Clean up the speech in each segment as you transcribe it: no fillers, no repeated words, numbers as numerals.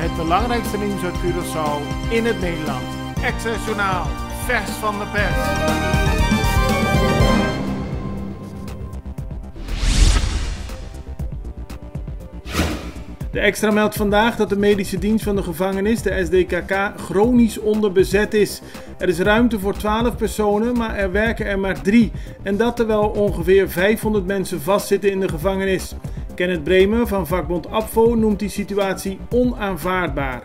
Het belangrijkste nieuws uit Curaçao in het Nederland. Access Journaal, vers van de pers. De Extra meldt vandaag dat de medische dienst van de gevangenis, de SDKK, chronisch onderbezet is. Er is ruimte voor 12 personen, maar er werken er maar 3. En dat terwijl ongeveer 500 mensen vastzitten in de gevangenis. Kenneth Bremer van vakbond APVO noemt die situatie onaanvaardbaar.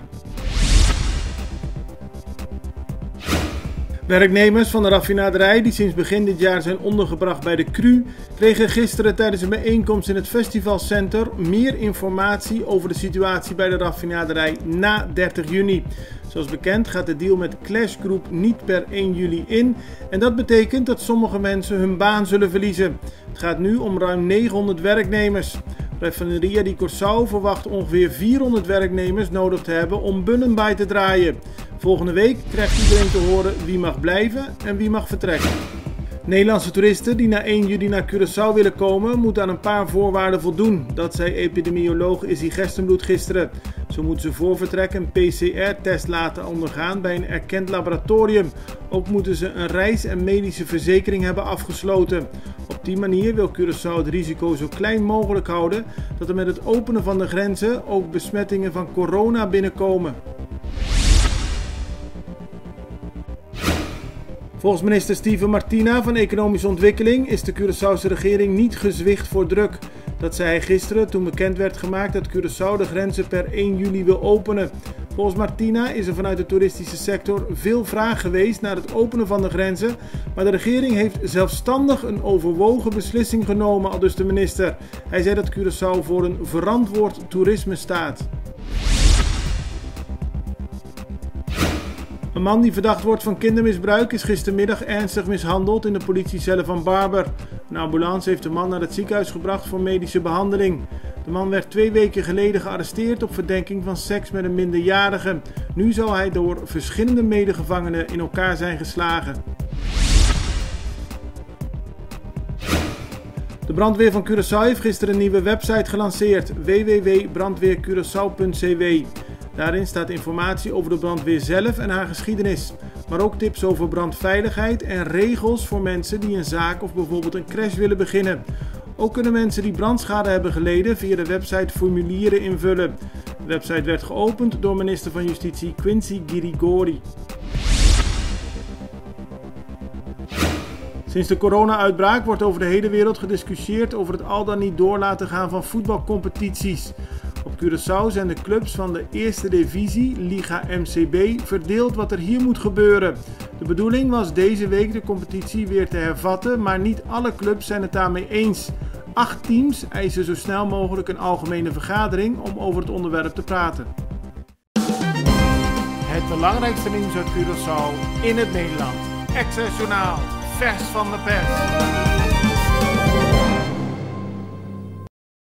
Werknemers van de raffinaderij die sinds begin dit jaar zijn ondergebracht bij de CRU kregen gisteren tijdens een bijeenkomst in het festivalcenter meer informatie over de situatie bij de raffinaderij na 30 juni. Zoals bekend gaat de deal met Clash Group niet per 1 juli in en dat betekent dat sommige mensen hun baan zullen verliezen. Het gaat nu om ruim 900 werknemers. Raffinaderia di Curaçao verwacht ongeveer 400 werknemers nodig te hebben om Bunnenbij te draaien. Volgende week krijgt iedereen te horen wie mag blijven en wie mag vertrekken. Nederlandse toeristen die na 1 juli naar Curaçao willen komen, moeten aan een paar voorwaarden voldoen. Dat zei epidemioloog Izzy Gerstenbloed gisteren. Zo moeten ze voor vertrek een PCR-test laten ondergaan bij een erkend laboratorium. Ook moeten ze een reis- en medische verzekering hebben afgesloten. Op die manier wil Curaçao het risico zo klein mogelijk houden dat er met het openen van de grenzen ook besmettingen van corona binnenkomen. Volgens minister Steven Martina van Economische Ontwikkeling is de Curaçaose regering niet gezwicht voor druk. Dat zei hij gisteren toen bekend werd gemaakt dat Curaçao de grenzen per 1 juli wil openen. Volgens Martina is er vanuit de toeristische sector veel vraag geweest naar het openen van de grenzen, maar de regering heeft zelfstandig een overwogen beslissing genomen, aldus de minister. Hij zei dat Curaçao voor een verantwoord toerisme staat. Een man die verdacht wordt van kindermisbruik is gistermiddag ernstig mishandeld in de politiecellen van Barber. Een ambulance heeft de man naar het ziekenhuis gebracht voor medische behandeling. De man werd 2 weken geleden gearresteerd op verdenking van seks met een minderjarige. Nu zou hij door verschillende medegevangenen in elkaar zijn geslagen. De brandweer van Curaçao heeft gisteren een nieuwe website gelanceerd: www.brandweercuraçao.cw. Daarin staat informatie over de brandweer zelf en haar geschiedenis, maar ook tips over brandveiligheid en regels voor mensen die een zaak of bijvoorbeeld een crash willen beginnen. Ook kunnen mensen die brandschade hebben geleden via de website formulieren invullen. De website werd geopend door minister van Justitie Quincy Girigori. Sinds de corona-uitbraak wordt over de hele wereld gediscussieerd over het al dan niet door laten gaan van voetbalcompetities. Op Curaçao zijn de clubs van de eerste divisie, Liga MCB, verdeeld wat er hier moet gebeuren. De bedoeling was deze week de competitie weer te hervatten, maar niet alle clubs zijn het daarmee eens. 8 teams eisen zo snel mogelijk een algemene vergadering om over het onderwerp te praten. Het belangrijkste nieuws uit Curaçao in het Nederland. Access Journaal, vers van de pers.